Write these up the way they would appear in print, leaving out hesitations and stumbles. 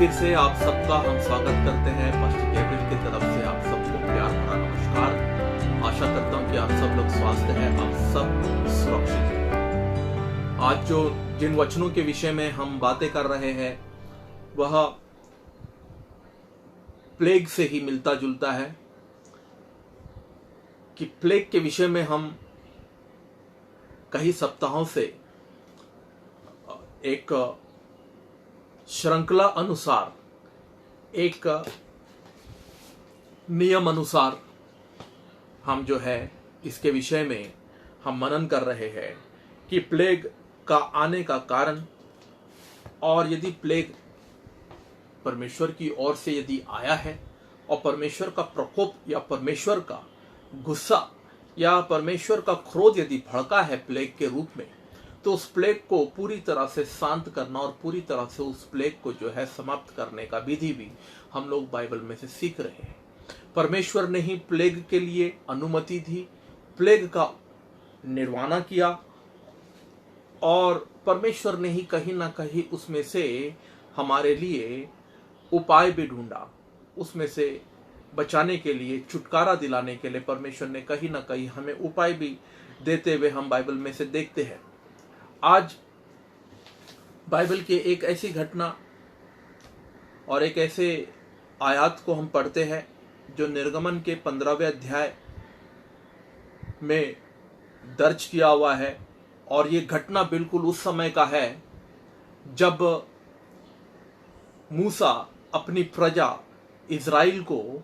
फिर से आप सबका हम स्वागत करते हैं पास्टर गैब्रियल की तरफ से। आप सबको प्यार भरा नमस्कार। आशा करता हूं कि आप सब लोग स्वस्थ हैं, आप सब सुरक्षित हैं। आज जो जिन वचनों के विषय में हम बातें कर रहे हैं वह प्लेग से ही मिलता जुलता है कि प्लेग के विषय में हम कई सप्ताहों से एक श्रृंखला अनुसार, एक नियम अनुसार हम जो है इसके विषय में हम मनन कर रहे हैं कि प्लेग का आने का कारण, और यदि प्लेग परमेश्वर की ओर से यदि आया है और परमेश्वर का प्रकोप या परमेश्वर का गुस्सा या परमेश्वर का क्रोध यदि भड़का है प्लेग के रूप में, तो उस प्लेग को पूरी तरह से शांत करना और पूरी तरह से उस प्लेग को जो है समाप्त करने का विधि भी हम लोग बाइबल में से सीख रहे हैं। परमेश्वर ने ही प्लेग के लिए अनुमति दी, प्लेग का निर्वाणा किया, और परमेश्वर ने ही कहीं ना कहीं उसमें से हमारे लिए उपाय भी ढूंढा। उसमें से बचाने के लिए, छुटकारा दिलाने के लिए परमेश्वर ने कहीं ना कहीं हमें उपाय भी देते हुए हम बाइबल में से देखते हैं। आज बाइबल की एक ऐसी घटना और एक ऐसे आयत को हम पढ़ते हैं जो निर्गमन के 15वें अध्याय में दर्ज किया हुआ है, और ये घटना बिल्कुल उस समय का है जब मूसा अपनी प्रजा इज़राइल को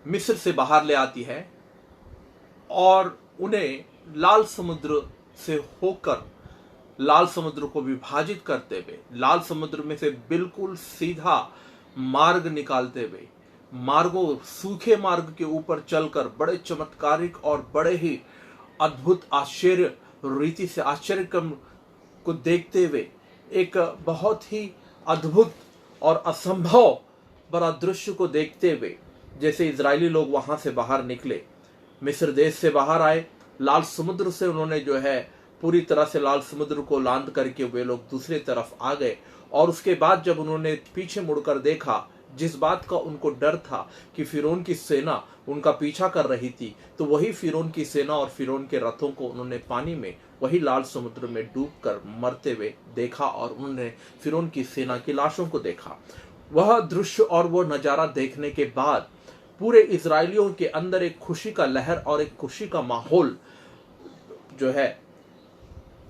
मिस्र से बाहर ले आती है और उन्हें लाल समुद्र से होकर लाल समुद्र को विभाजित करते हुए, लाल समुद्र में से बिल्कुल सीधा मार्ग निकालते हुए, मार्गों सूखे मार्ग के ऊपर चलकर बड़े चमत्कारिक और बड़े ही अद्भुत आश्चर्य रीति से आश्चर्यक्रम को देखते हुए एक बहुत ही अद्भुत और असंभव बड़ा दृश्य को देखते हुए, जैसे इजरायली लोग वहां से बाहर निकले, मिस्र देश से बाहर आए, लाल समुद्र से उन्होंने जो है पूरी तरह से लाल समुद्र को लांद करके वे लोग दूसरी तरफ आ गए। और उसके बाद जब उन्होंने पीछे मुड़कर देखा, जिस बात का उनको डर था कि फिरौन की सेना उनका पीछा कर रही थी, तो वही फिरौन की सेना और फिरौन के रथों को उन्होंने पानी में, वही लाल समुद्र में डूबकर मरते हुए देखा, और उन्होंने फिरौन की सेना की लाशों को देखा। वह दृश्य और वो नजारा देखने के बाद पूरे इजरायलियों के अंदर एक खुशी का लहर और एक खुशी का माहौल जो है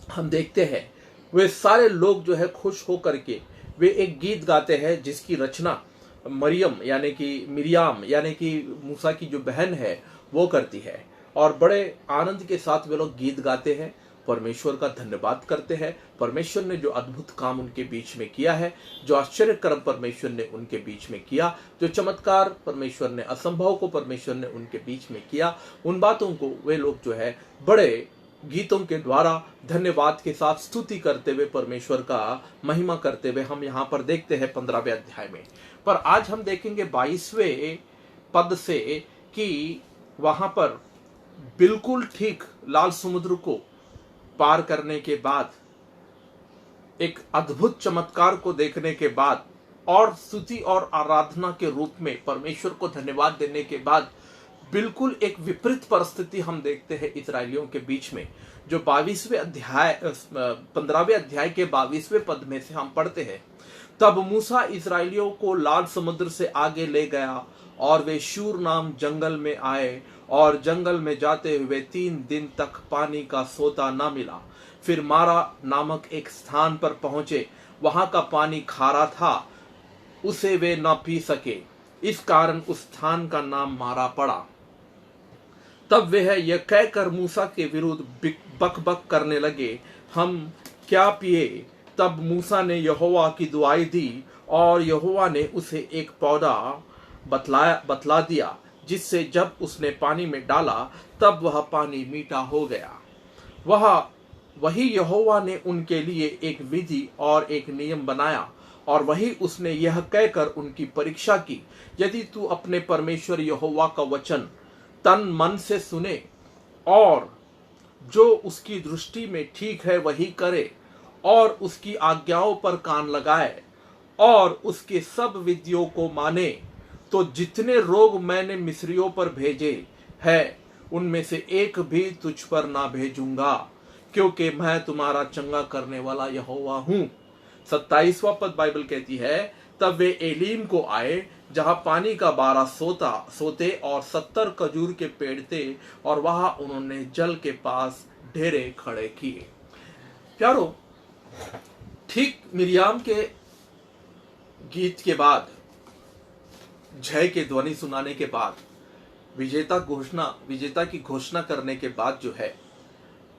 हम देखते हैं। वे सारे लोग जो है खुश होकर के वे एक गीत गाते हैं जिसकी रचना मरियम यानी कि मिरियाम यानी कि मूसा की जो बहन है वो करती है, और बड़े आनंद के साथ वे लोग गीत गाते हैं, परमेश्वर का धन्यवाद करते हैं। परमेश्वर ने जो अद्भुत काम उनके बीच में किया है, जो आश्चर्य कर्म परमेश्वर ने उनके बीच में किया, जो चमत्कार परमेश्वर ने, असंभव को परमेश्वर ने उनके बीच में किया, उन बातों को वे लोग जो है बड़े गीतों के द्वारा धन्यवाद के साथ स्तुति करते हुए, परमेश्वर का महिमा करते हुए हम यहाँ पर देखते हैं 15वें अध्याय में। पर आज हम देखेंगे 22वें पद से कि वहां पर बिल्कुल ठीक लाल समुद्र को पार करने के बाद, एक अद्भुत चमत्कार को देखने के बाद और स्तुति और आराधना के रूप में परमेश्वर को धन्यवाद देने के बाद, बिल्कुल एक विपरीत परिस्थिति हम देखते हैं इजरायलियों के बीच में, जो 15वें अध्याय के 22वें पद में से हम पढ़ते हैं। तब मूसा इजरायलियों को लाल समुद्र से आगे ले गया और वे शूर नाम जंगल में आए, और जंगल में जाते हुए 3 दिन तक पानी का सोता न मिला। फिर मारा नामक एक स्थान पर पहुंचे, वहां का पानी खारा था, उसे वे न पी सके, इस कारण उस स्थान का नाम मारा पड़ा। तब वह यह कहकर मूसा के विरुद्ध बक बक करने लगे, हम क्या पिए? तब मूसा ने यहोवा की दुआई दी, और यहोवा ने उसे एक पौधा बतला दिया, जिससे जब उसने पानी में डाला तब वह पानी मीठा हो गया। वही यहोवा ने उनके लिए एक विधि और एक नियम बनाया, और वही उसने यह कहकर उनकी परीक्षा की, यदि तू अपने परमेश्वर यहोवा का वचन तन मन से सुने और जो उसकी दृष्टि में ठीक है वही करे, और उसकी आज्ञाओं पर कान लगाए और उसके सब विधियों को माने, तो जितने रोग मैंने मिस्रियों पर भेजे हैं उनमें से एक भी तुझ पर ना भेजूंगा, क्योंकि मैं तुम्हारा चंगा करने वाला यहोवा हूं। 27वां पद बाइबल कहती है, तब वे एलीम को आए जहां पानी का 12 सोते और 70 खजूर के पेड़ थे, और वहां उन्होंने जल के पास ढेरे खड़े किए। प्यारो, ठीक मिरियाम के गीत के बाद, जय के ध्वनि सुनाने के बाद, विजेता की घोषणा करने के बाद जो है,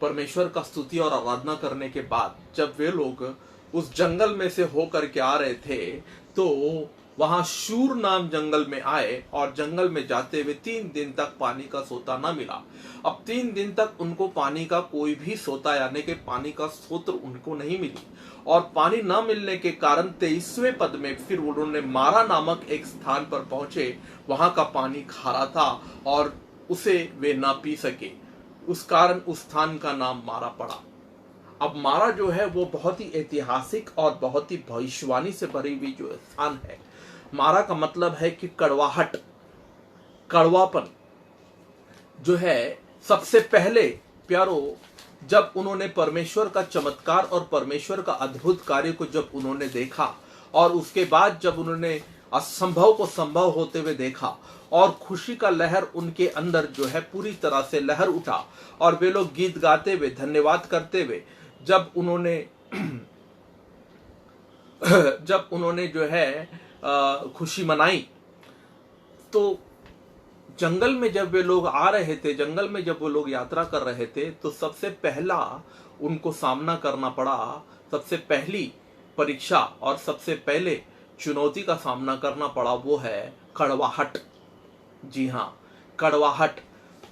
परमेश्वर का स्तुति और आराधना करने के बाद, जब वे लोग उस जंगल में से होकर के आ रहे थे, तो वहां शूर नाम जंगल में आए, और जंगल में जाते हुए 3 दिन तक पानी का सोता ना मिला। अब 3 दिन तक उनको पानी का कोई भी सोता, यानी कि पानी का स्रोत उनको नहीं मिली, और पानी न मिलने के कारण 23वें पद में फिर उन्होंने मारा नामक एक स्थान पर पहुंचे। वहां का पानी खारा था और उसे वे ना पी सके, उस कारण उस स्थान का नाम मारा पड़ा। अब मारा जो है वो बहुत ही ऐतिहासिक और बहुत ही भविष्यवाणी से भरी हुई जो स्थान है। मारा का मतलब है कि कड़वाहट, कड़वापन जो है। सबसे पहले प्यारो, जब उन्होंने परमेश्वर का चमत्कार और परमेश्वर का अद्भुत कार्य को जब उन्होंने देखा, और उसके बाद जब उन्होंने असंभव को संभव होते हुए देखा, और खुशी का लहर उनके अंदर जो है पूरी तरह से लहर उठा, और वे लोग गीत गाते हुए, धन्यवाद करते हुए, जब उन्होंने जो है खुशी मनाई, तो जंगल में जब वे लोग आ रहे थे, जंगल में जब वो लोग यात्रा कर रहे थे, तो सबसे पहला उनको सामना करना पड़ा, सबसे पहली परीक्षा और सबसे पहले चुनौती का सामना करना पड़ा, वो है कड़वाहट। जी हाँ, कड़वाहट।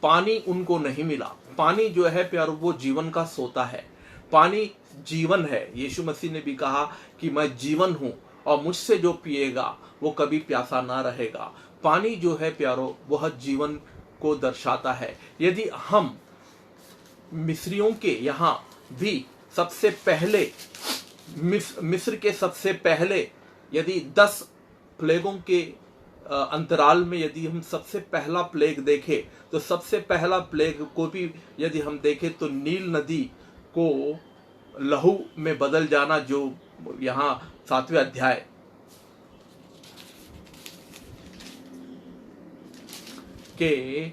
पानी उनको नहीं मिला। पानी जो है प्यारो, वो जीवन का सोता है। पानी जीवन है। यीशु मसीह ने भी कहा कि मैं जीवन हूं, और मुझसे जो पिएगा वो कभी प्यासा ना रहेगा। पानी जो है प्यारो, वह जीवन को दर्शाता है। यदि हम मिस्रियों के यहाँ भी सबसे पहले, मिस्र के सबसे पहले यदि 10 प्लेगों के अंतराल में यदि हम सबसे पहला प्लेग देखें, तो सबसे पहला प्लेग को भी यदि हम देखें तो नील नदी को लहू में बदल जाना, जो यहाँ 7वें अध्याय के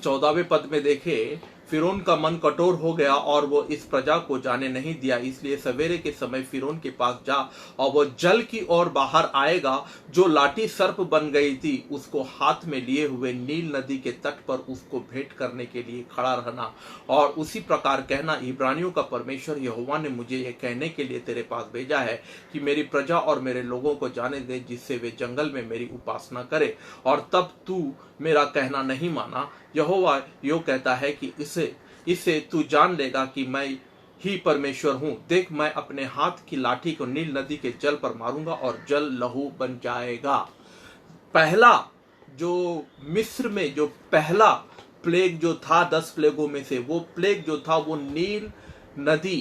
14वें पद में देखे, फिरौन का मन कठोर हो गया और वो इस प्रजा को जाने नहीं दिया, इसलिए सवेरे के समय फिरौन के पास जा, और वो जल की ओर बाहर आएगा। जो लाठी सर्प बन गई थी उसको हाथ में लिए हुए नील नदी के तट पर उसको भेंट करने के लिए खड़ा रहना, और उसी प्रकार कहना, इब्रानियों का परमेश्वर यहोवा ने मुझे ये कहने के लिए तेरे पास भेजा है कि मेरी प्रजा और मेरे लोगों को जाने दे, जिससे वे जंगल में मेरी उपासना करे। और तब तू मेरा कहना नहीं माना। यहोवा यो कहता है कि इसे तू जान लेगा कि मैं ही परमेश्वर हूं। देख, मैं अपने हाथ की लाठी को नील नदी के जल पर मारूंगा और जल लहू बन जाएगा। पहला जो मिस्र में जो पहला प्लेग जो था 10 प्लेगों में से, वो प्लेग जो था वो नील नदी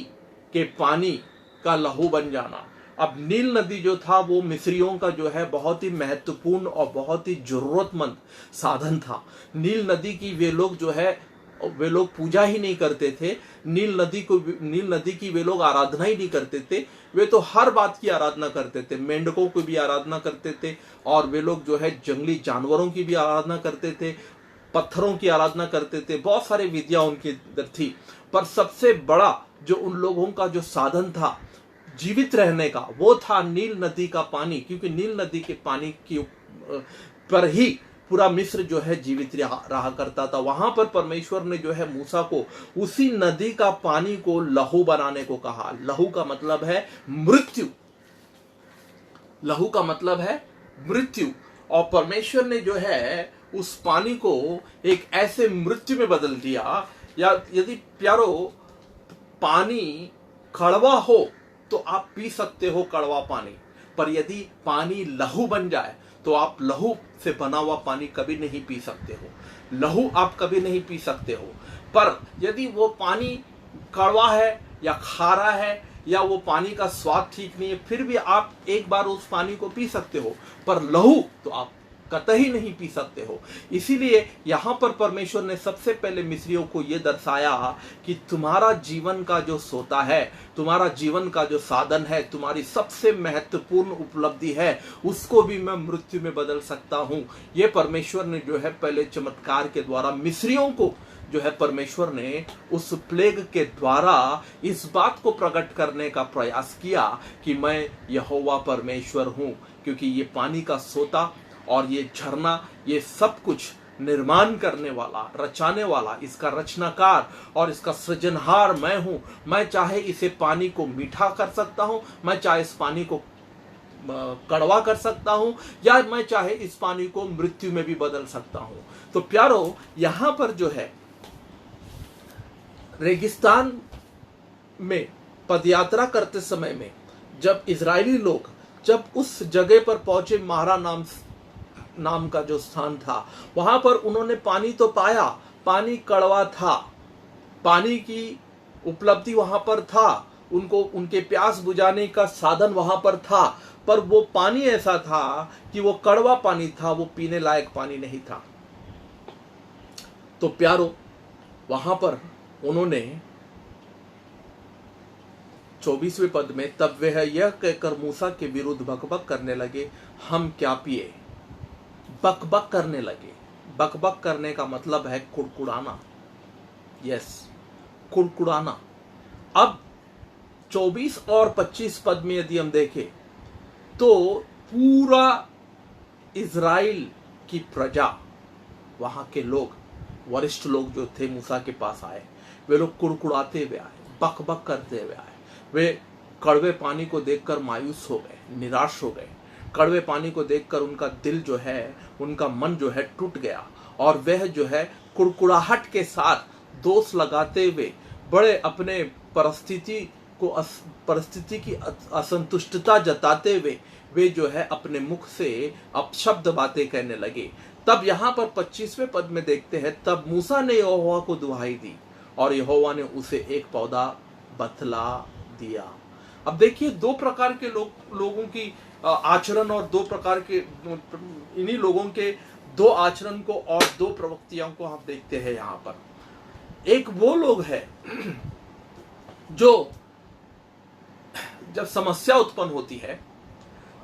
के पानी का लहू बन जाना। अब नील नदी जो था वो मिस्रियों का जो है बहुत ही महत्वपूर्ण और बहुत ही जरूरतमंद साधन था। नील नदी की वे लोग पूजा ही नहीं करते थे। नील नदी की वे लोग आराधना ही नहीं करते थे। वे तो हर बात की आराधना करते थे। मेंढकों की भी आराधना करते थे, और वे लोग जो है जंगली जानवरों की भी आराधना करते थे, पत्थरों की आराधना करते थे। बहुत सारी विधियां उनकी अंदर थी, पर सबसे बड़ा जो उन लोगों का जो साधन था जीवित रहने का, वो था नील नदी का पानी, क्योंकि नील नदी के पानी की पर ही पूरा मिस्र जो है जीवित रहा करता था। वहां पर परमेश्वर ने जो है मूसा को उसी नदी का पानी को लहू बनाने को कहा। लहू का मतलब है मृत्यु। लहू का मतलब है मृत्यु। और परमेश्वर ने जो है उस पानी को एक ऐसे मृत्यु में बदल दिया। या यदि प्यारो पानी कड़वा हो तो आप पी सकते हो कड़वा पानी, पर यदि पानी लहू बन जाए तो आप लहू से बना हुआ पानी कभी नहीं पी सकते हो। लहू आप कभी नहीं पी सकते हो। पर यदि वो पानी कड़वा है या खारा है या वो पानी का स्वाद ठीक नहीं है, फिर भी आप एक बार उस पानी को पी सकते हो, पर लहू तो आप कतई नहीं पी सकते हो। इसीलिए यहां पर परमेश्वर ने सबसे पहले मिस्रियों को यह दर्शाया कि तुम्हारा जीवन का जो सोता है, तुम्हारा जीवन का जो साधन है, तुम्हारी सबसे महत्वपूर्ण उपलब्धि है, उसको भी मैं मृत्यु में बदल सकता हूं। यह परमेश्वर ने जो है पहले चमत्कार के द्वारा मिस्रियों को जो है परमेश्वर ने उस प्लेग के द्वारा इस बात को प्रकट करने का प्रयास किया कि मैं यहोवा परमेश्वर हूं। क्योंकि ये पानी का सोता और ये झरना, ये सब कुछ निर्माण करने वाला, रचाने वाला, इसका रचनाकार और इसका सृजनहार मैं हूं। मैं चाहे इसे पानी को मीठा कर सकता हूं, मैं चाहे इस पानी को कड़वा कर सकता हूं, या मैं चाहे इस पानी को मृत्यु में भी बदल सकता हूं। तो प्यारो, यहां पर जो है रेगिस्तान में पदयात्रा करते समय में जब इजरायली लोग जब उस जगह पर पहुंचे, मारा नाम का जो स्थान था, वहां पर उन्होंने पानी तो पाया, पानी कड़वा था, पानी की उपलब्धि वहां पर था, उनको उनके प्यास बुझाने का साधन वहां पर था, पर वो पानी ऐसा था कि वो कड़वा पानी था, वो पीने लायक पानी नहीं था। तो प्यारो, वहां पर उन्होंने 24वें पद में, तब वह यह कहकर मूसा के विरुद्ध बकबक करने लगे, हम क्या पिए। बकबक करने लगे। बकबक करने का मतलब है कुड़कुड़ाना। यस, कुड़कुड़ाना। अब 24 और 25 पद में यदि हम देखें तो पूरा इजराइल की प्रजा, वहां के लोग, वरिष्ठ लोग जो थे मूसा के पास आए, वे लोग कुड़कुड़ाते हुए आए, बकबक करते हुए आए। वे कड़वे पानी को देखकर मायूस हो गए, निराश हो गए। कड़वे पानी को देखकर उनका दिल जो है, उनका मन जो है टूट गया, और वह जो है कुड़कुड़ाहट के साथ दोष लगाते हुए, बड़े अपने परिस्थिति की असंतुष्टता जताते हुए वे जो है अपने मुख से अपशब्द बातें कहने लगे। तब यहां पर 25वें पद में देखते हैं, तब मूसा ने यहोवा को दुहाई दी और यहोवा ने उसे एक पौधा बतला दिया। अब देखिए, दो प्रकार के लोगों की आचरण, और दो प्रकार के, इन्हीं लोगों के दो आचरण को और दो प्रवक्तियों को हम देखते हैं यहां पर। एक वो लोग हैं जो जब समस्या उत्पन्न होती है,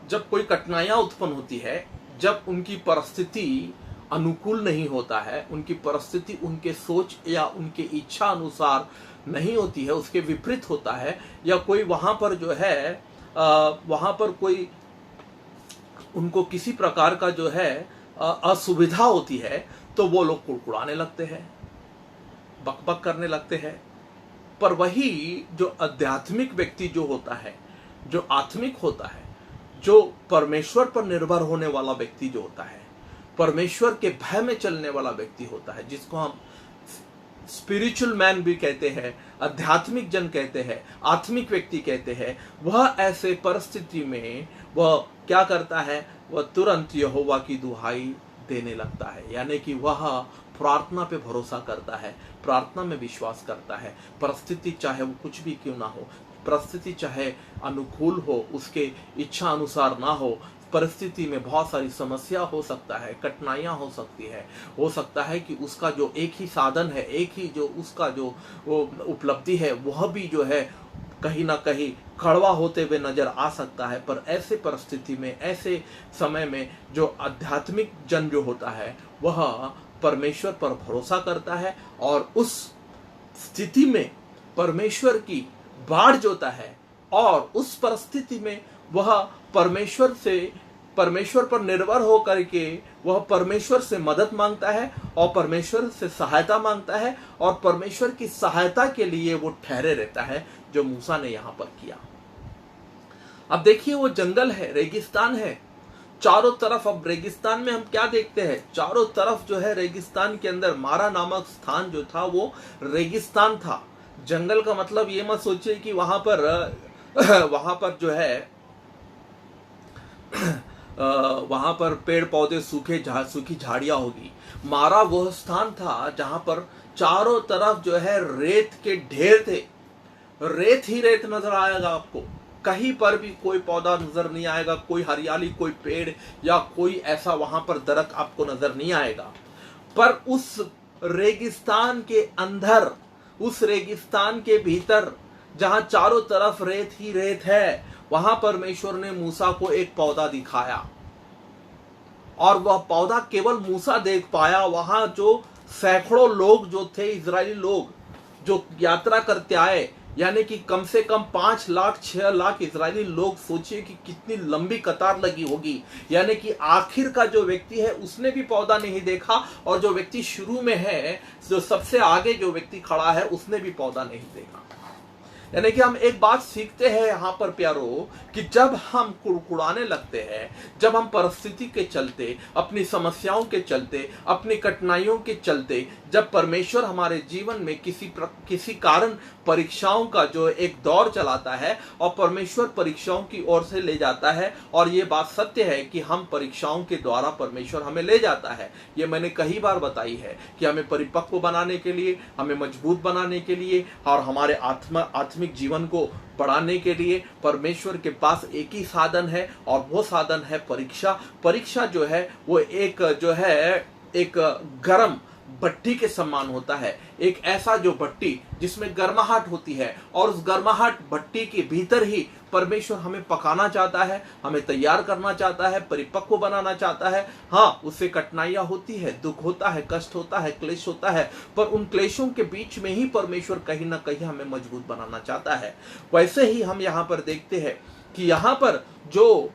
जब कोई कठिनाइयां उत्पन्न होती है, जब उनकी परिस्थिति अनुकूल नहीं होता है, उनकी परिस्थिति उनके सोच या उनके इच्छा अनुसार नहीं होती है, उसके विपरीत होता है, या कोई वहां पर जो है वहां पर कोई उनको किसी प्रकार का जो है असुविधा होती है, तो वो लोग कुड़कुड़ाने लगते हैं, बकबक करने लगते हैं। पर वही जो आध्यात्मिक व्यक्ति जो होता है, जो आत्मिक होता है, जो परमेश्वर पर निर्भर होने वाला व्यक्ति जो होता है, परमेश्वर के भय में चलने वाला व्यक्ति होता है, जिसको हम स्पिरिचुअल मैन भी कहते हैं, आध्यात्मिक जन कहते हैं, आत्मिक व्यक्ति कहते हैं, वह ऐसे परिस्थिति में वह क्या करता है, वह तुरंत यहोवा की दुहाई देने लगता है। यानी कि वह प्रार्थना पे भरोसा करता है, प्रार्थना में विश्वास करता है। परिस्थिति चाहे वो कुछ भी क्यों ना हो, परिस्थिति चाहे अनुकूल हो, उसके इच्छा अनुसार ना हो, परिस्थिति में बहुत सारी समस्या हो सकता है, कठिनाइयां हो सकती है, हो सकता है कि उसका जो एक ही साधन है, एक ही जो उसका जो वो उपलब्धि है, वह भी जो है कहीं ना कहीं कड़वा होते हुए नजर आ सकता है। पर ऐसे परिस्थिति में, ऐसे समय में जो आध्यात्मिक जन जो होता है, वह परमेश्वर पर भरोसा करता है, और उस स्थिति में परमेश्वर की बाढ़ जोता है, और उस परिस्थिति में वह परमेश्वर पर निर्भर होकर के वह परमेश्वर से मदद मांगता है, और परमेश्वर से सहायता मांगता है, और परमेश्वर की सहायता के लिए वो ठहरे रहता है, जो मूसा ने यहां पर किया। अब देखिए, वो जंगल है, रेगिस्तान है चारों तरफ। अब रेगिस्तान में हम क्या देखते हैं, चारों तरफ जो है रेगिस्तान के अंदर मारा नामक स्थान जो था वो रेगिस्तान था। जंगल का मतलब ये मत सोचिए कि वहां पर जो है वहां पर पेड़ पौधे सूखी झाड़ियां होगी। मारा वह स्थान था जहां पर चारों तरफ जो है रेत के ढेर थे, रेत ही रेत नजर आएगा आपको, कहीं पर भी कोई पौधा नजर नहीं आएगा, कोई हरियाली, कोई पेड़ या कोई ऐसा वहां पर दरख्त आपको नजर नहीं आएगा। पर उस रेगिस्तान के अंदर, उस रेगिस्तान के भीतर जहां चारों तरफ रेत ही रेत है, वहां परमेश्वर ने मूसा को एक पौधा दिखाया और वह पौधा केवल मूसा देख पाया। वहां जो सैकड़ों लोग जो थे, इजरायली लोग जो यात्रा करते आए, यानी कि कम से कम 5 लाख 6 लाख इजरायली लोग, सोचिए कि कितनी लंबी कतार लगी होगी। यानी कि आखिर का जो व्यक्ति है उसने भी पौधा नहीं देखा, और जो व्यक्ति शुरू में है, जो सबसे आगे जो व्यक्ति खड़ा है, उसने भी पौधा नहीं देखा। यानी कि हम एक बात सीखते हैं यहां पर प्यारो, कि जब हम कुड़कुड़ाने लगते हैं, जब हम परिस्थिति के चलते, अपनी समस्याओं के चलते, अपनी कठिनाइयों के चलते, जब परमेश्वर हमारे जीवन में किसी कारण परीक्षाओं का जो एक दौर चलाता है और परमेश्वर परीक्षाओं की ओर से ले जाता है, और ये बात सत्य है कि हम परीक्षाओं के द्वारा परमेश्वर हमें ले जाता है। ये मैंने कई बार बताई है कि हमें परिपक्व बनाने के लिए, हमें मजबूत बनाने के लिए और हमारे आत्मिक जीवन को बढ़ाने के लिए परमेश्वर के पास एक ही साधन है, और वो साधन है परीक्षा। परीक्षा जो है वो एक गर्म भट्टी के समान होता है, एक ऐसा जो भट्टी जिसमें गर्माहट होती है, और उस गर्माहट भट्टी के भीतर ही परमेश्वर हमें पकाना चाहता है, हमें तैयार करना चाहता है, परिपक्व बनाना चाहता है। हाँ, उससे कठिनाइयां होती है, दुख होता है, कष्ट होता है, क्लेश होता है, पर उन क्लेशों के बीच में ही परमेश्वर कहीं ना कहीं हमें मजबूत बनाना चाहता है। वैसे ही हम यहाँ पर देखते हैं कि यहाँ पर जो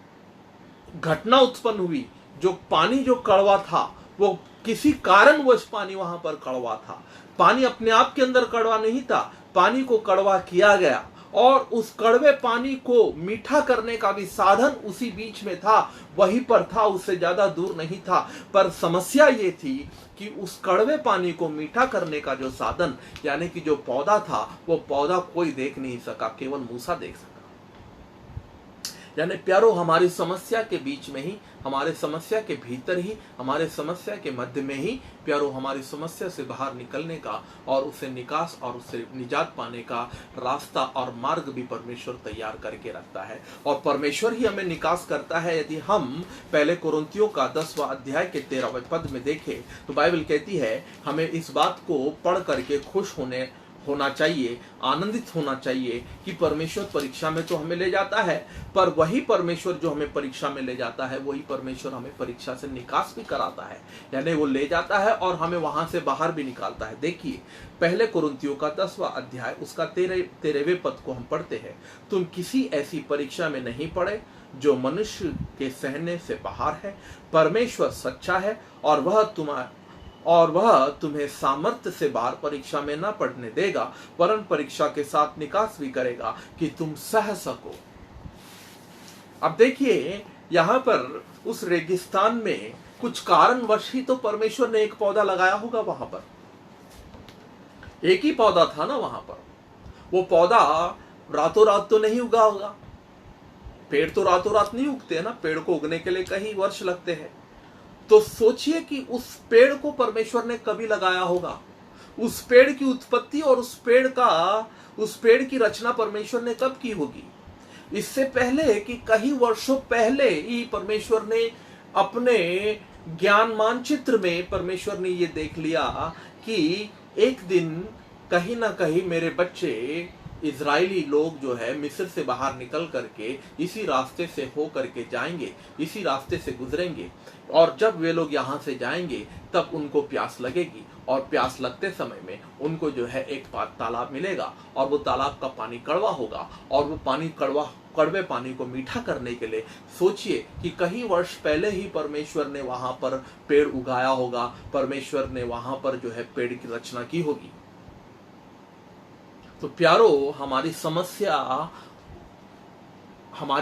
घटना उत्पन्न हुई, जो पानी जो कड़वा था, वो किसी कारणवश पानी वहां पर कड़वा था। पानी अपने आप के अंदर कड़वा नहीं था, पानी को कड़वा किया गया, और उस कड़वे पानी को मीठा करने का भी साधन उसी बीच में था, वहीं पर था, उससे ज्यादा दूर नहीं था। पर समस्या ये थी कि उस कड़वे पानी को मीठा करने का जो साधन, यानी कि जो पौधा था, वो पौधा कोई देख नहीं सका, केवल मूसा देख सका। यानी प्यारो, हमारी समस्या के बीच में ही, हमारे समस्या के भीतर ही, हमारे समस्या के मध्य में ही प्यारो, हमारी समस्या से बाहर निकलने का और उससे निकास और उससे निजात पाने का रास्ता और मार्ग भी परमेश्वर तैयार करके रखता है। और परमेश्वर ही हमें निकास करता है। यदि हम पहले कुरिन्थियों का 10वां अध्याय के 13वें पद में देखें तो बाइबल कहती है, हमें इस बात को पढ़ करके खुश होना चाहिए, आनंदित होना चाहिए कि परमेश्वर परीक्षा में तो हमें ले जाता है, पर वही परमेश्वर जो हमें परीक्षा में ले जाता है, वही परमेश्वर हमें परीक्षा से निकास भी कराता है। यानी वो ले जाता है और हमें वहां से बाहर भी निकालता है। देखिए, पहले कुरिन्थियों का 10वां अध्याय उसका 13वें पद को हम पढ़ते हैं। तुम किसी ऐसी परीक्षा में नहीं पड़े जो मनुष्य के सहने से बाहर है। परमेश्वर सच्चा है और वह तुम्हें सामर्थ्य से बाहर परीक्षा में न पड़ने देगा, वरन परीक्षा के साथ निकास भी करेगा कि तुम सह सको। अब देखिए, यहां पर उस रेगिस्तान में कुछ कारणवश ही तो परमेश्वर ने एक पौधा लगाया होगा। वहां पर एक ही पौधा था ना वहां पर। वो पौधा रातों रात तो नहीं उगा होगा। पेड़ तो रातों रात नहीं उगते ना, पेड़ को उगने के लिए कई वर्ष लगते हैं। तो सोचिए कि उस पेड़ को परमेश्वर ने कभी लगाया होगा, उस पेड़ की उत्पत्ति और उस पेड़ की रचना परमेश्वर ने कब की होगी। इससे पहले कि कई वर्षों पहले ही परमेश्वर ने अपने ज्ञान मानचित्र में परमेश्वर ने ये देख लिया कि एक दिन कहीं ना कहीं मेरे बच्चे इजरायली लोग जो है मिस्र से बाहर निकल करके इसी रास्ते से हो करके जाएंगे, इसी रास्ते से गुजरेंगे, और जब वे लोग यहाँ से जाएंगे तब उनको प्यास लगेगी, और प्यास लगते समय में उनको जो है एक तालाब मिलेगा, और वो तालाब का पानी कड़वा होगा, और वो पानी कड़वे पानी को मीठा करने के लिए सोचिए कि कई वर्ष पहले ही परमेश्वर ने वहां पर पेड़ उगाया होगा, परमेश्वर ने वहां पर जो है पेड़ की रचना की होगी। तो प्यारो, हमारी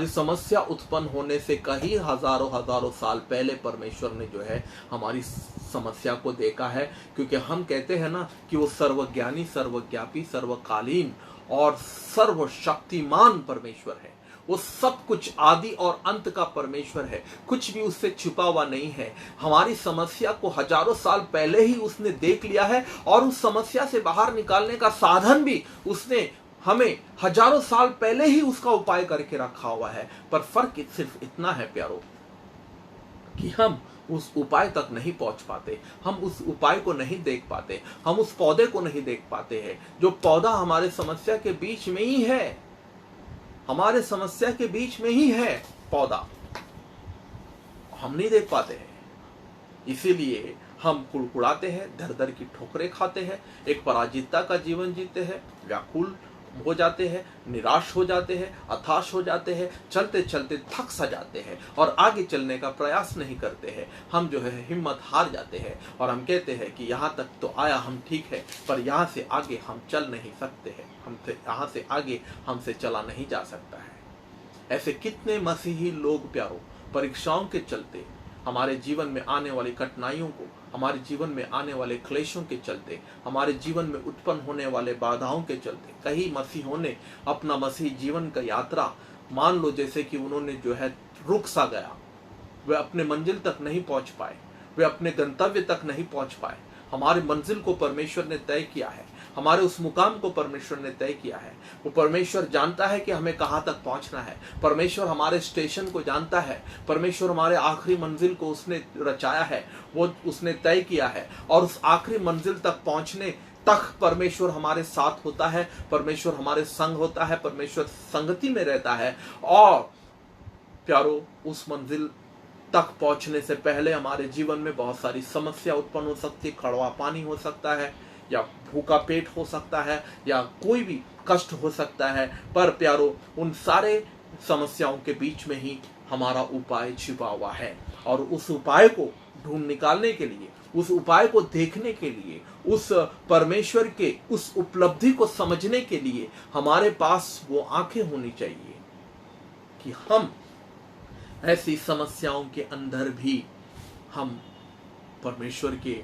समस्या उत्पन्न होने से कई हजारों साल पहले परमेश्वर ने जो है हमारी समस्या को देखा है, क्योंकि हम कहते हैं ना कि वो सर्वज्ञानी, सर्वज्ञापी, सर्वकालीन और सर्वशक्तिमान परमेश्वर है। वो सब कुछ आदि और अंत का परमेश्वर है, कुछ भी उससे छुपा हुआ नहीं है। हमारी समस्या को हजारों साल पहले ही उसने देख लिया है, और उस समस्या से बाहर निकालने का साधन भी उसने हमें हजारों साल पहले ही उसका उपाय करके रखा हुआ है, पर फर्क सिर्फ इतना है प्यारो कि हम उस उपाय तक नहीं पहुंच पाते, हम उस उपाय को नहीं देख पाते, हम उस पौधे को नहीं देख पाते हैं जो पौधा हमारे समस्या के बीच में ही है, हमारे समस्या के बीच में ही है पौधा, हम नहीं देख पाते हैं। इसीलिए हम कुड़कुड़ाते हैं, दर दर की ठोकरें खाते हैं, एक पराजितता का जीवन जीते हैं, व्याकुल हो जाते हैं, निराश हो जाते हैं, हताश हो जाते हैं, चलते चलते थक सा जाते हैं और आगे चलने का प्रयास नहीं करते हैं। हम जो है हिम्मत हार जाते हैं और हम कहते हैं कि यहाँ तक तो आया हम ठीक है, पर यहाँ से आगे हम चल नहीं सकते हैं, हमसे यहाँ से आगे हमसे चला नहीं जा सकता है। ऐसे कितने मसीही लोग प्यारो परीक्षाओं के चलते, हमारे जीवन में आने वाली कठिनाइयों को, हमारे जीवन में आने वाले क्लेशों के चलते, हमारे जीवन में उत्पन्न होने वाले बाधाओं के चलते, कई मसीहों ने अपना मसीह जीवन का यात्रा मान लो जैसे कि उन्होंने जो है रुक सा गया, वे अपने मंजिल तक नहीं पहुंच पाए, वे अपने गंतव्य तक नहीं पहुंच पाए। हमारे मंजिल को परमेश्वर ने तय किया है, हमारे उस मुकाम को परमेश्वर ने तय किया है। वो परमेश्वर जानता है कि हमें कहाँ तक पहुंचना है, परमेश्वर हमारे स्टेशन को जानता है, परमेश्वर हमारे आखिरी मंजिल को उसने रचाया है, वो उसने तय किया है और उस आखिरी मंजिल तक पहुंचने तक परमेश्वर हमारे साथ होता है, परमेश्वर हमारे संग होता है, परमेश्वर संगति में रहता है। और प्यारो उस मंजिल तक पहुंचने से पहले हमारे जीवन में बहुत सारी समस्या उत्पन्न हो सकती है, कड़वा पानी हो सकता है, या भूखा पेट हो सकता है, या कोई भी कष्ट हो सकता है, पर प्यारो उन सारे समस्याओं के बीच में ही हमारा उपाय छिपा हुआ है। और उस उपाय को ढूंढ निकालने के लिए, उस उपाय को देखने के लिए, उस परमेश्वर के उस उपलब्धि को समझने के लिए हमारे पास वो आंखें होनी चाहिए कि हम ऐसी समस्याओं के अंदर भी हम परमेश्वर के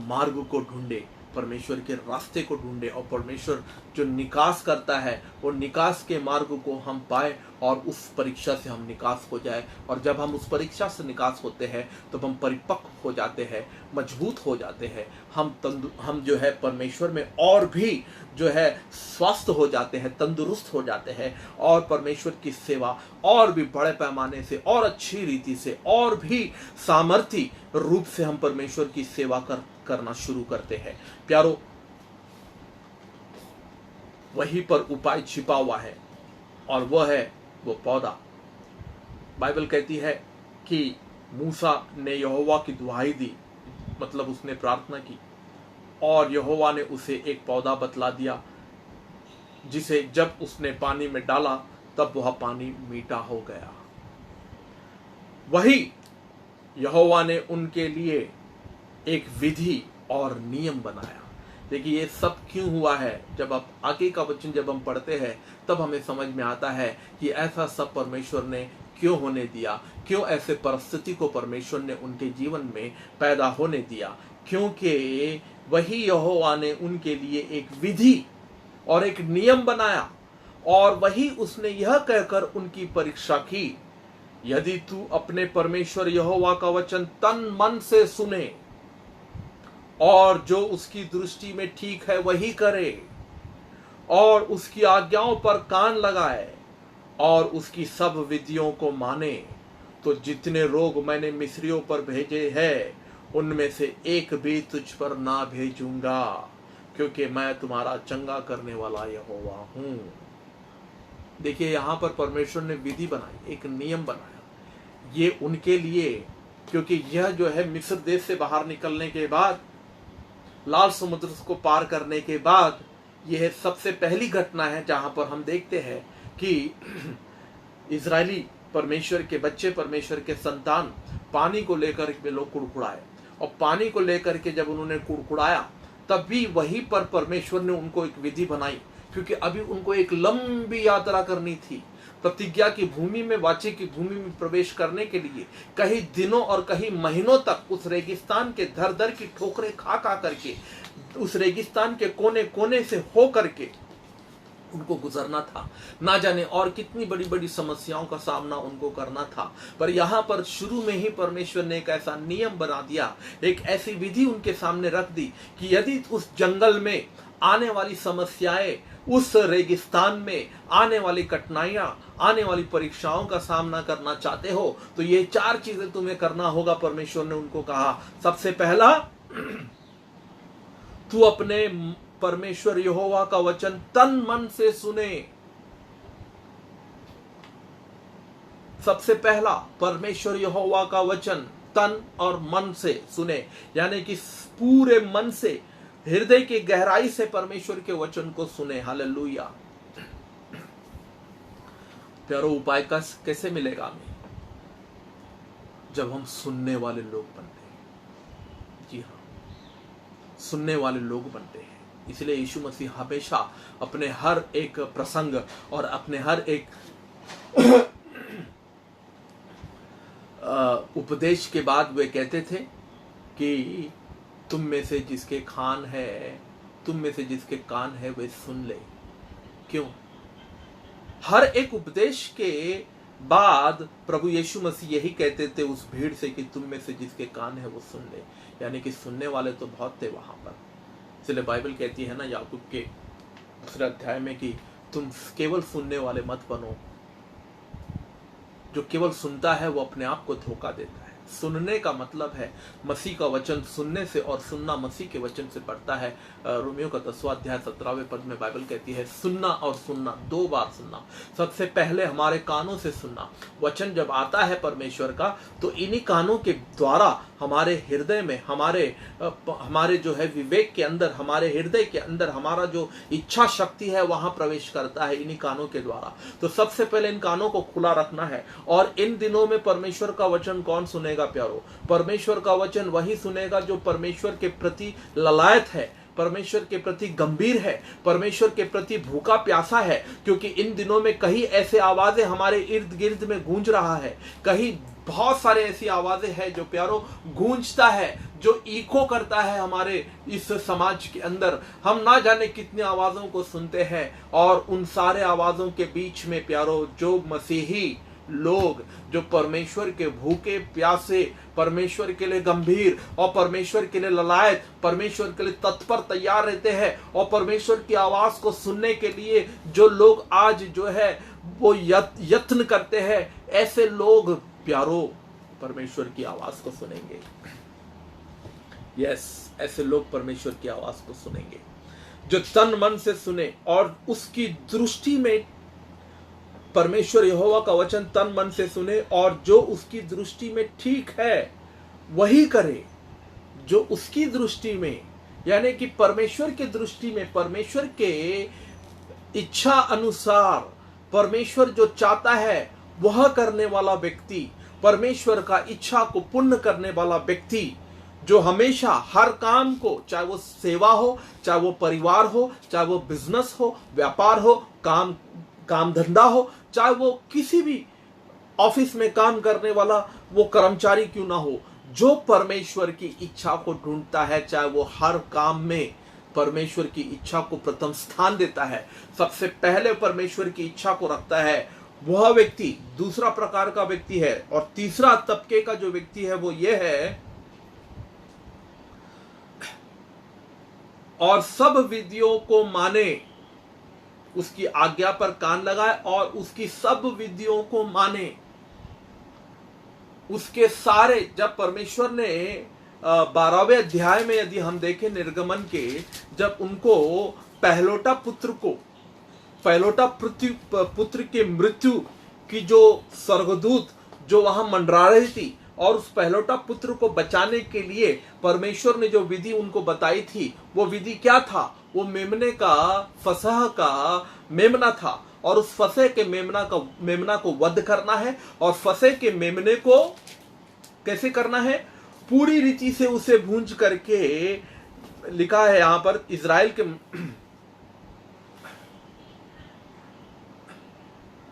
मार्ग को ढूंढे, परमेश्वर के रास्ते को ढूंढे, और परमेश्वर जो निकास करता है वो निकास के मार्ग को हम पाए और उस परीक्षा से हम निकास हो जाए। और जब हम उस परीक्षा से निकास होते हैं तो हम परिपक्व हो जाते हैं, मजबूत हो जाते हैं, हम जो है परमेश्वर में और भी जो है स्वस्थ हो जाते हैं, तंदुरुस्त हो जाते हैं, और परमेश्वर की सेवा और भी बड़े पैमाने से और अच्छी रीति से और भी सामर्थी रूप से हम परमेश्वर की सेवा करना शुरू करते हैं। प्यारो वहीं पर उपाय छिपा हुआ है और वह है वो पौधा। बाइबल कहती है कि मूसा ने यहोवा की दुहाई दी, मतलब उसने प्रार्थना की और यहोवा ने उसे एक पौधा बतला दिया, जिसे जब उसने पानी में डाला तब वह पानी मीठा हो गया। वही यहोवा ने उनके लिए एक विधि और नियम बनाया। देखिए ये सब क्यों हुआ है, जब आप आगे का वचन जब हम पढ़ते हैं तब हमें समझ में आता है कि ऐसा सब परमेश्वर ने क्यों होने दिया, क्यों ऐसे परिस्थिति को परमेश्वर ने उनके जीवन में पैदा होने दिया। क्योंकि वही यहोवा ने उनके लिए एक विधि और एक नियम बनाया, और वही उसने यह कहकर उनकी परीक्षा की, यदि तू अपने परमेश्वर यहोवा का वचन तन मन से सुने और जो उसकी दृष्टि में ठीक है वही करे, और उसकी आज्ञाओं पर कान लगाए और उसकी सब विधियों को माने, तो जितने रोग मैंने मिस्रियों पर भेजे हैं उनमें से एक भी तुझ पर ना भेजूंगा, क्योंकि मैं तुम्हारा चंगा करने वाला यहोवा हूं। देखिए यहां पर परमेश्वर ने विधि बनाई, एक नियम बनाया, ये उनके लिए, क्योंकि यह जो है मिस्र देश से बाहर निकलने के बाद, लाल समुद्र को पार करने के बाद, यह सबसे पहली घटना है जहां पर हम देखते हैं कि इजरायली परमेश्वर के बच्चे, परमेश्वर के संतान पानी को लेकर के लोग कुड़कुड़ाए, और पानी को लेकर के जब उन्होंने कुड़कुड़ाया तब भी वहीं पर परमेश्वर ने उनको एक विधि बनाई, क्योंकि अभी उनको एक लंबी यात्रा करनी थी। प्रतिज्ञा की भूमि में, वाचे की भूमि में प्रवेश करने के लिए कई दिनों और कई महीनों तक उस रेगिस्तान के दर दर की ठोकरें खा खा करके, उस रेगिस्तान के कोने कोने से हो करके उनको गुजरना था, ना जाने और कितनी बड़ी बड़ी समस्याओं का सामना उनको करना था। पर यहाँ पर शुरू में ही परमेश्वर ने एक ऐसा नियम बना दिया, एक ऐसी विधि उनके सामने रख दी कि यदि उस जंगल में आने वाली समस्याएं, उस रेगिस्तान में आने वाली कठिनाइयां, आने वाली परीक्षाओं का सामना करना चाहते हो तो ये 4 चीजें तुम्हें करना होगा। परमेश्वर ने उनको कहा, सबसे पहला, तू अपने परमेश्वर यहोवा का वचन तन मन से सुने। सबसे पहला, परमेश्वर यहोवा का वचन तन और मन से सुने, यानी कि पूरे मन से, हृदय की गहराई से परमेश्वर के वचन को सुने। हालेलुया। प्यारो, उपाय कैसे मिलेगा हमें? जब हम सुनने वाले लोग बनते हैं। जी हाँ, सुनने वाले लोग बनते हैं। इसलिए यीशु मसीह हमेशा अपने हर एक प्रसंग और अपने हर एक उपदेश के बाद वे कहते थे कि तुम में से जिसके कान है वे सुन ले। क्यों? हर एक उपदेश के बाद प्रभु यीशु मसीह यही कहते थे उस भीड़ से कि तुम में से जिसके कान है वो सुन ले, यानी कि सुनने वाले तो बहुत थे वहां पर। इसलिए बाइबल कहती है ना याकूब के 2 अध्याय में कि तुम केवल सुनने वाले मत बनो। जो केवल सुनता है वो अपने आप को धोखा देता है। सुनने का मतलब है मसीह का वचन सुनने से, और सुनना मसीह के वचन से बढ़ता है। रोमियो का 10वां अध्याय 17वें पद में बाइबल कहती है सुनना और सुनना, 2 बार सुनना। सबसे पहले हमारे कानों से सुनना। वचन जब आता है परमेश्वर का तो इन्हीं कानों के द्वारा हमारे हृदय में, हमारे जो है विवेक के अंदर, हमारे हृदय के अंदर हमारा जो इच्छा शक्ति है वहां प्रवेश करता है, इन्हीं कानों के द्वारा। तो सबसे पहले इन कानों को खुला रखना है। और इन दिनों में परमेश्वर का वचन कौन सुनेगा प्यारो? परमेश्वर का वचन वही सुनेगा जो परमेश्वर के प्रति ललायत है, परमेश्वर के प्रति गंभीर है, परमेश्वर के प्रति भूखा प्यासा है। क्योंकि इन दिनों में कई ऐसे आवाजें हमारे इर्द गिर्द में गूंज रहा है, कहीं बहुत सारे ऐसी आवाजें हैं जो प्यारो गूंजता है, जो इको करता है हमारे इस समाज के अंदर। हम ना जाने कितनी आवाजों को सुनते हैं, और उन सारे आवाजों के बीच में प्यारो जो मसीही लोग, जो परमेश्वर के भूखे प्यासे, परमेश्वर के लिए गंभीर और परमेश्वर के लिए ललायत, परमेश्वर के लिए तत्पर तैयार रहते हैं, और परमेश्वर की आवाज को सुनने के लिए जो लोग आज जो है वो यत्न करते हैं, ऐसे लोग प्यारो परमेश्वर की आवाज को सुनेंगे। यस, ऐसे लोग परमेश्वर की आवाज को सुनेंगे जो तन मन से सुने और उसकी दृष्टि में परमेश्वर यहोवा का वचन तन मन से सुने, और जो उसकी दृष्टि में ठीक है वही करे। जो उसकी दृष्टि में, यानी कि परमेश्वर की दृष्टि में, परमेश्वर के इच्छा अनुसार परमेश्वर जो चाहता है वह करने वाला व्यक्ति, परमेश्वर का इच्छा को पूर्ण करने वाला व्यक्ति, जो हमेशा हर काम को, चाहे वो सेवा हो, चाहे वो परिवार हो, चाहे वो बिजनेस हो, व्यापार हो, काम धंधा हो, चाहे वो किसी भी ऑफिस में काम करने वाला वो कर्मचारी क्यों ना हो, जो परमेश्वर की इच्छा को ढूंढता है, चाहे वो हर काम में परमेश्वर की इच्छा को प्रथम स्थान देता है, सबसे पहले परमेश्वर की इच्छा को रखता है, वह व्यक्ति दूसरा प्रकार का व्यक्ति है। और तीसरा तबके का जो व्यक्ति है वो ये है, और सब विधियों को माने, उसकी आज्ञा पर कान लगाए और उसकी सब विधियों को माने। उसके सारे, जब परमेश्वर ने 12वें अध्याय में यदि हम देखें निर्गमन के, जब उनको पहलोटा पुत्र के मृत्यु की जो स्वर्गदूत जो वहां मंडरा रही थी, और उस पहलोटा पुत्र को बचाने के लिए परमेश्वर ने जो विधि उनको बताई थी, वो विधि क्या था? वो मेमने का, फसह का मेमना था, और उस फसे के मेमना को वध करना है। और फसे के मेमने को कैसे करना है? पूरी रीति से उसे भूंज करके, लिखा है यहां पर इजराइल के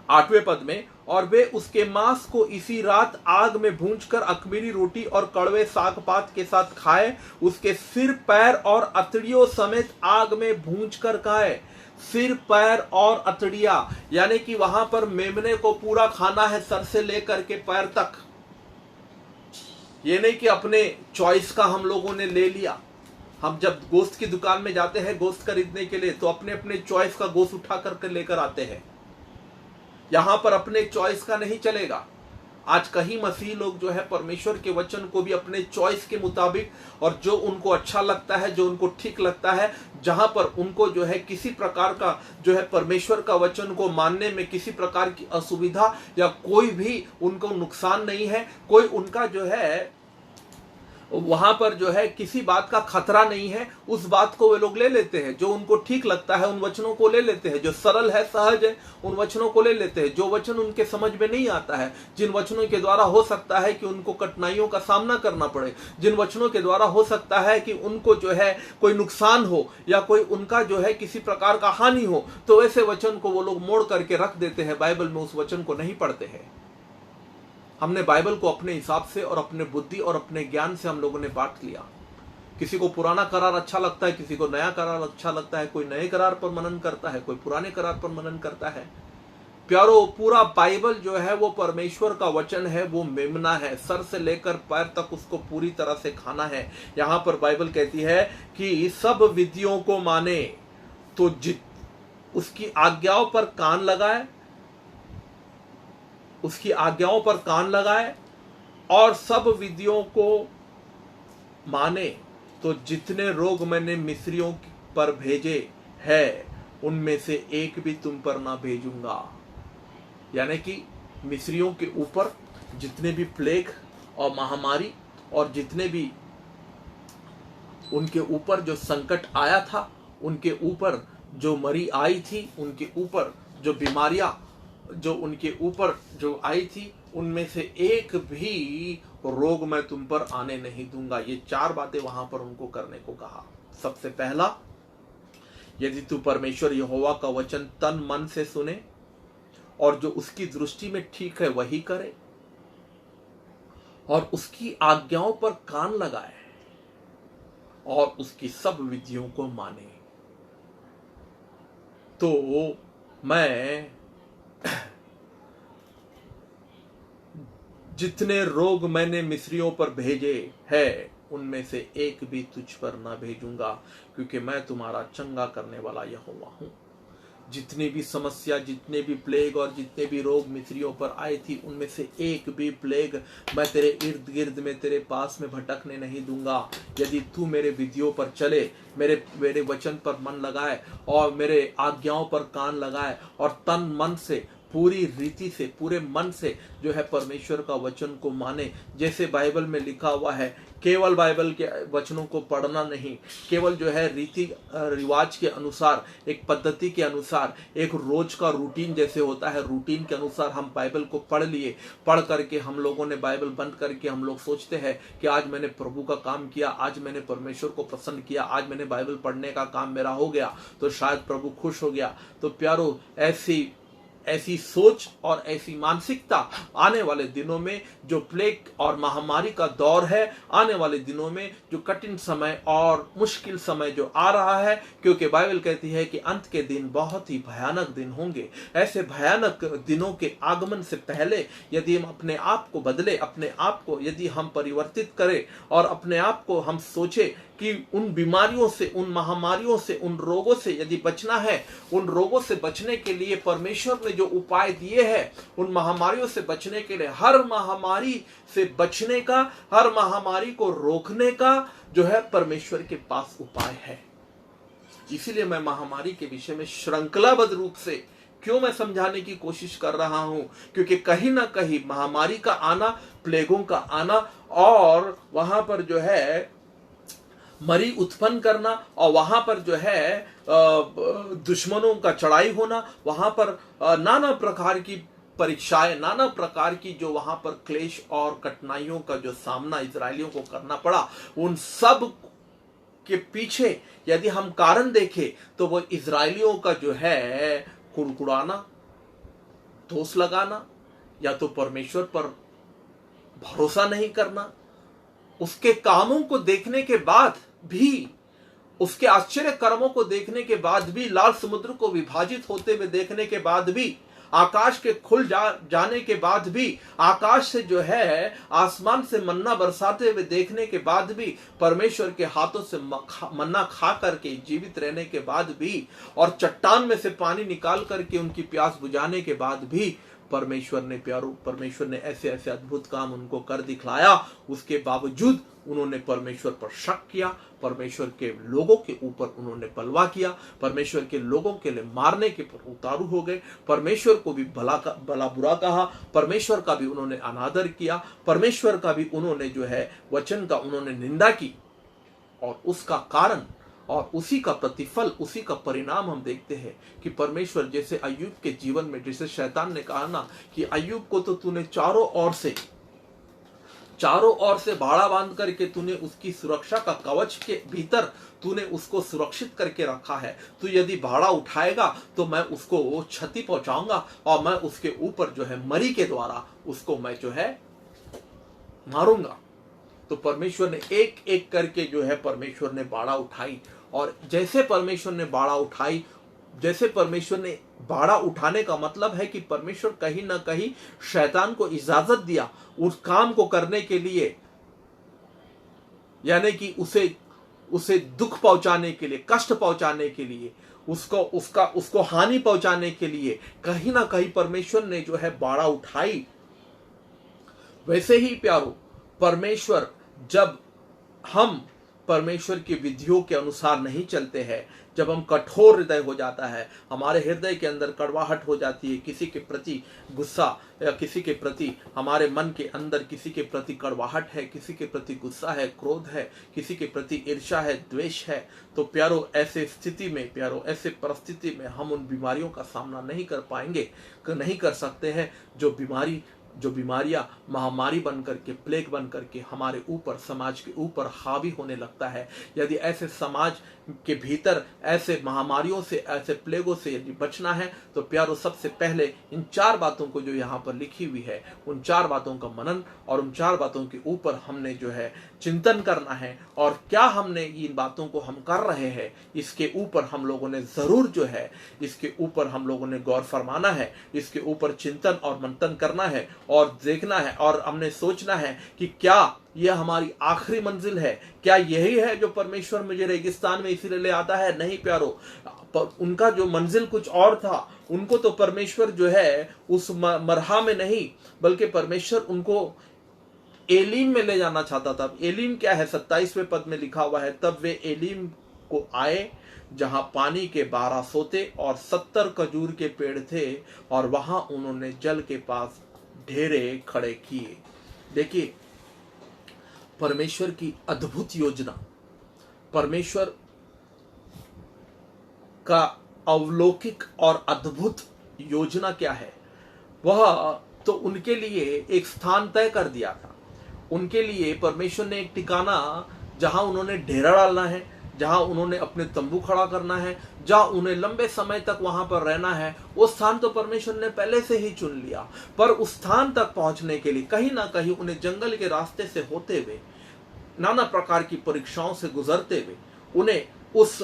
8वें पद में, और वे उसके मांस को इसी रात आग में भूंजकर अख़मीरी रोटी और कड़वे साग पात के साथ खाए, उसके सिर, पैर और अतड़ियों समेत आग में भूंजकर खाए। सिर, पैर और अतड़िया, यानी कि वहां पर मेमने को पूरा खाना है, सर से लेकर के पैर तक। ये नहीं कि अपने चॉइस का हम लोगों ने ले लिया। हम जब गोश्त की दुकान में जाते हैं गोश्त खरीदने के लिए, तो अपने अपने चॉइस का गोश्त उठा करके लेकर आते हैं। यहां पर अपने चॉइस का नहीं चलेगा। आज कहीं मसीह लोग जो है परमेश्वर के वचन को भी अपने चॉइस के मुताबिक, और जो उनको अच्छा लगता है, जो उनको ठीक लगता है, जहां पर उनको जो है किसी प्रकार का जो है परमेश्वर का वचन को मानने में किसी प्रकार की असुविधा या कोई भी उनको नुकसान नहीं है, कोई उनका जो है वहां पर जो है किसी बात का खतरा नहीं है, उस बात को वे लोग ले लेते हैं। जो उनको ठीक लगता है उन वचनों को ले लेते हैं, जो सरल है, सहज है, उन वचनों को ले लेते हैं। जो वचन उनके समझ में नहीं आता है, जिन वचनों के द्वारा हो सकता है कि उनको कठिनाइयों का सामना करना पड़े, जिन वचनों के द्वारा हो सकता है कि उनको जो है कोई नुकसान हो या कोई उनका जो है किसी प्रकार का हानि हो, तो ऐसे वचन को वो लोग मोड़ करके रख देते हैं, बाइबल में उस वचन को नहीं पढ़ते हैं। हमने बाइबल को अपने हिसाब से और अपने बुद्धि और अपने ज्ञान से हम लोगों ने बांट लिया। किसी को पुराना करार अच्छा लगता है, किसी को नया करार अच्छा लगता है, कोई नए करार पर मनन करता है, कोई पुराने करार पर मनन करता है। प्यारो, पूरा बाइबल जो है वो परमेश्वर का वचन है, वो मेमना है, सर से लेकर पैर तक उसको पूरी तरह से खाना है। यहां पर बाइबल कहती है कि सब विधियों को माने, तो उसकी आज्ञाओं पर कान लगाए, उसकी आज्ञाओं पर कान लगाए और सब विधियों को माने, तो जितने रोग मैंने मिस्रियों पर भेजे हैं उनमें से एक भी तुम पर ना भेजूंगा। यानी कि मिस्रियों के ऊपर जितने भी प्लेग और महामारी और जितने भी उनके ऊपर जो संकट आया था, उनके ऊपर जो मरी आई थी, उनके ऊपर जो बीमारियां जो उनके ऊपर जो आई थी, उनमें से एक भी रोग मैं तुम पर आने नहीं दूंगा। ये 4 बातें वहां पर उनको करने को कहा। सबसे पहला, यदि तू परमेश्वर यहोवा का वचन तन मन से सुने और जो उसकी दृष्टि में ठीक है वही करे और उसकी आज्ञाओं पर कान लगाए और उसकी सब विधियों को माने, तो मैं जितने रोग मैंने मिस्रियों पर भेजे हैं उनमें से एक भी तुझ पर ना भेजूंगा, क्योंकि मैं तुम्हारा चंगा करने वाला यहोवा हूं। जितनी भी समस्या, जितने भी प्लेग और जितने भी रोग मिस्रियों पर आए थी, उनमें से एक भी प्लेग मैं तेरे इर्द गिर्द में, तेरे पास में भटकने नहीं दूंगा। यदि तू मेरे विधियों पर चले, मेरे वचन पर मन लगाए और मेरे आज्ञाओं पर कान लगाए और तन मन से, पूरी रीति से, पूरे मन से जो है परमेश्वर का वचन को माने। जैसे बाइबल में लिखा हुआ है, केवल बाइबल के वचनों को पढ़ना नहीं, केवल जो है रीति रिवाज के अनुसार, एक पद्धति के अनुसार, एक रोज का रूटीन जैसे होता है, रूटीन के अनुसार हम बाइबल को पढ़ लिए, पढ़ करके हम लोगों ने बाइबल बंद करके हम लोग सोचते हैं कि आज मैंने प्रभु का काम किया, आज मैंने परमेश्वर को प्रसन्न किया, आज मैंने बाइबल पढ़ने का काम मेरा हो गया तो शायद प्रभु खुश हो गया। तो प्यारो, ऐसी सोच और ऐसी मानसिकता आने वाले दिनों में, जो प्लेग और महामारी का दौर है, आने वाले दिनों में जो कठिन समय और मुश्किल समय जो आ रहा है, क्योंकि बाइबल कहती है कि अंत के दिन बहुत ही भयानक दिन होंगे। ऐसे भयानक दिनों के आगमन से पहले यदि हम अपने आप को बदले, अपने आप को यदि हम परिवर्तित करें और अपने आप को हम सोचे कि उन बीमारियों से, उन महामारियों से, उन रोगों से यदि बचना है, उन रोगों से बचने के लिए परमेश्वर ने जो उपाय दिए हैं, उन महामारियों से बचने के लिए, हर महामारी से बचने का, हर महामारी को रोकने का जो है परमेश्वर के पास उपाय है। इसीलिए मैं महामारी के विषय में श्रृंखलाबद्ध रूप से क्यों मैं समझाने की कोशिश कर रहा हूं, क्योंकि कहीं ना कहीं महामारी का आना, प्लेगों का आना और वहां पर जो है मरी उत्पन्न करना और वहां पर जो है दुश्मनों का चढ़ाई होना, वहां पर नाना प्रकार की परीक्षाएं, नाना प्रकार की जो वहां पर क्लेश और कठिनाइयों का जो सामना इजरायलियों को करना पड़ा, उन सब के पीछे यदि हम कारण देखें तो वो इजरायलियों का जो है कुड़कुड़ाना, दोष लगाना, या तो परमेश्वर पर भरोसा नहीं करना, उसके कामों को देखने के बाद भी उसके आश्चर्य कर्मों को देखने के बाद भी, लाल समुद्र को विभाजित होते हुए देखने के बाद भी, आकाश के खुल जाने के बाद भी, आकाश से जो है आसमान से मन्ना बरसाते हुए देखने के बाद भी, परमेश्वर के हाथों से मन्ना खा करके जीवित रहने के बाद भी, और चट्टान में से पानी निकाल करके उनकी प्यास बुझाने के बाद भी परमेश्वर ने ऐसे ऐसे अद्भुत काम उनको कर दिखलाया। उसके बावजूद उन्होंने परमेश्वर पर शक किया, परमेश्वर के लोगों के ऊपर उन्होंने बलवा किया, परमेश्वर के लोगों के लिए मारने के पर उतारू हो गए, परमेश्वर को भी भला बुरा कहा, परमेश्वर का भी उन्होंने अनादर किया, परमेश्वर का भी उन्होंने जो है वचन का उन्होंने निंदा की। और उसका कारण और उसी का प्रतिफल, उसी का परिणाम हम देखते हैं कि परमेश्वर जैसे अय्यूब के जीवन में, जैसे शैतान ने कहा ना कि अय्यूब को तो तूने चारों ओर से भाड़ा बांध करके तूने उसकी सुरक्षा का कवच के भीतर तूने उसको सुरक्षित करके रखा है, तू यदि भाड़ा उठाएगा तो मैं उसको क्षति पहुंचाऊंगा और मैं उसके ऊपर जो है मरी के द्वारा उसको मैं जो है मारूंगा। तो परमेश्वर ने एक एक करके जो है परमेश्वर ने बाड़ा उठाई, और जैसे परमेश्वर ने बाड़ा उठाने का मतलब है कि परमेश्वर कहीं ना कहीं शैतान को इजाजत दिया उस काम को करने के लिए, यानी कि उसे दुख पहुंचाने के लिए, कष्ट पहुंचाने के लिए, उसको हानि पहुंचाने के लिए कहीं ना कहीं परमेश्वर ने जो है बाड़ा उठाई। वैसे ही प्यारो, परमेश्वर, जब हम परमेश्वर की विधियों के अनुसार नहीं चलते हैं, जब हम कठोर हृदय हो जाता है, हमारे हृदय के अंदर कड़वाहट हो जाती है, किसी के प्रति गुस्सा या किसी के प्रति हमारे मन के अंदर किसी के प्रति कड़वाहट है, किसी के प्रति गुस्सा है, क्रोध है, किसी के प्रति ईर्ष्या है, द्वेष है, तो प्यारो ऐसे स्थिति में, प्यारो ऐसे परिस्थिति में हम उन बीमारियों का सामना नहीं कर पाएंगे, नहीं कर सकते हैं। जो बीमारियां महामारी बन करके, प्लेग बन करके हमारे ऊपर, समाज के ऊपर हावी होने लगता है, यदि ऐसे समाज के भीतर ऐसे महामारियों से, ऐसे प्लेगों से यदि बचना है तो प्यारो सबसे पहले इन 4 बातों को जो यहाँ पर लिखी हुई है, उन 4 बातों का मनन और उन 4 बातों के ऊपर हमने जो है चिंतन करना है, और क्या हमने इन बातों को हम कर रहे हैं इसके ऊपर हम लोगों ने जरूर जो है, इसके ऊपर हम लोगों ने गौर फरमाना है, इसके ऊपर चिंतन और मंथन करना है और देखना है, और हमने सोचना है कि क्या यह हमारी आखिरी मंजिल है, क्या यही है जो परमेश्वर मुझे रेगिस्तान में इसीलिए ले आता है। नहीं प्यारो, उनका जो मंजिल कुछ और था, उनको तो परमेश्वर जो है उस मरहा में नहीं, बल्कि परमेश्वर उनको एलीम में ले जाना चाहता था। एलीम क्या है? 27वें पद में लिखा हुआ है, तब वे एलीम को आए जहां पानी के 12 सोते और 70 खजूर के पेड़ थे, और वहां उन्होंने जल के पास ढेरे खड़े किए। देखिए, परमेश्वर की अद्भुत योजना, परमेश्वर का अलौकिक और अद्भुत योजना क्या है? वह तो उनके लिए एक स्थान तय कर दिया था। उनके लिए परमेश्वर ने एक ठिकाना, जहां उन्होंने डेरा डालना है, जहां उन्होंने अपने तंबू खड़ा करना है, जहां उन्हें लंबे समय तक वहां पर रहना है, वो स्थान तो परमेश्वर ने पहले से ही चुन लिया। पर उस स्थान तक पहुंचने के लिए कहीं ना कहीं उन्हें जंगल के रास्ते से होते हुए, नाना प्रकार की परीक्षाओं से गुजरते हुए, उन्हें उस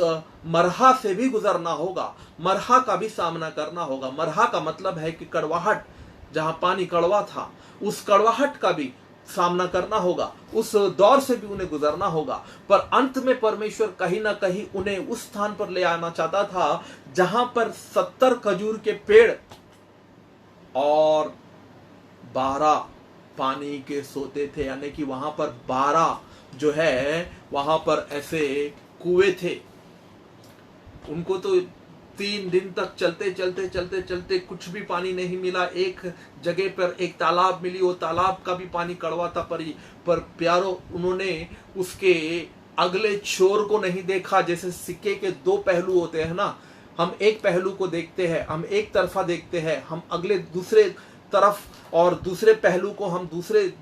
मरहा से भी गुजरना होगा, मरहा का भी सामना करना होगा। मरहा का मतलब है कि कड़वाहट, जहां पानी कड़वा था, उस कड़वाहट का भी सामना करना होगा, उस दौर से भी उन्हें गुजरना होगा। पर अंत में परमेश्वर कहीं ना कहीं उन्हें उस स्थान पर ले आना चाहता था जहां पर 70 खजूर के पेड़ और 12 पानी के सोते थे, यानी कि वहां पर 12 जो है वहां पर ऐसे कुएं थे। उनको तो 3 दिन तक चलते कुछ भी पानी नहीं मिला। एक जगह पर एक तालाब मिली, वो तालाब का भी पानी कड़वा था, पर प्यारो उन्होंने उसके अगले छोर को नहीं देखा। जैसे सिक्के के 2 पहलू होते हैं ना, हम एक पहलू को देखते हैं, हम एक तरफा देखते हैं, हम अगले दूसरे तरफ और दूसरे पहलू को, हम दूसरे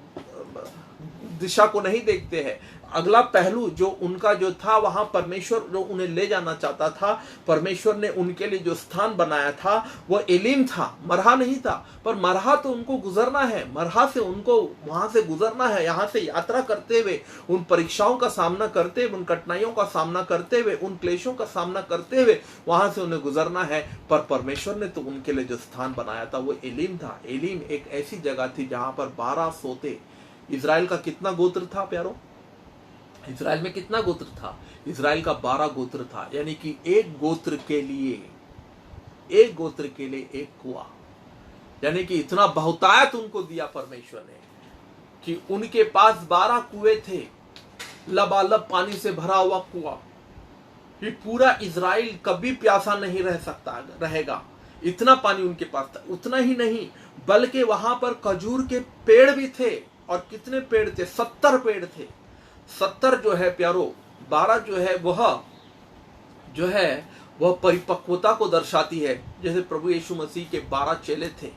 दिशा को नहीं देखते हैं। अगला पहलू जो उनका जो था, वहां परमेश्वर जो उन्हें ले जाना चाहता था, परमेश्वर ने उनके लिए जो स्थान बनाया था वो एलीम था, मरहा नहीं था। पर मरहा तो उनको गुजरना है, मरहा से उनको वहां से गुजरना है, यहाँ से यात्रा करते हुए, उन परीक्षाओं का सामना करते हुए, उन कठिनाइयों का सामना करते हुए, उन क्लेशों का सामना करते हुए वहां से उन्हें गुजरना है। पर परमेश्वर ने तो उनके लिए जो स्थान बनाया था वो एलीम था। एलीम एक ऐसी जगह थी जहां पर 12 सोते, इजराइल का कितना गोत्र था प्यारो? इजराइल में कितना गोत्र था? इजराइल का 12 गोत्र था, यानी कि एक गोत्र के लिए एक कुआं, यानी कि इतना बहुतायत उनको दिया परमेश्वर ने कि उनके पास 12 कुएं थे, लबालब पानी से भरा हुआ कुआं। ये पूरा इजराइल कभी प्यासा नहीं रह सकता रहेगा, इतना पानी उनके पास था। उतना ही नहीं, बल्कि वहां पर खजूर के पेड़ भी थे। और कितने पेड़ थे? 70 पेड़ थे। 70 जो है प्यारो, 12 जो है वह परिपक्वता को दर्शाती है। जैसे प्रभु यीशु मसीह के 12 चेले थे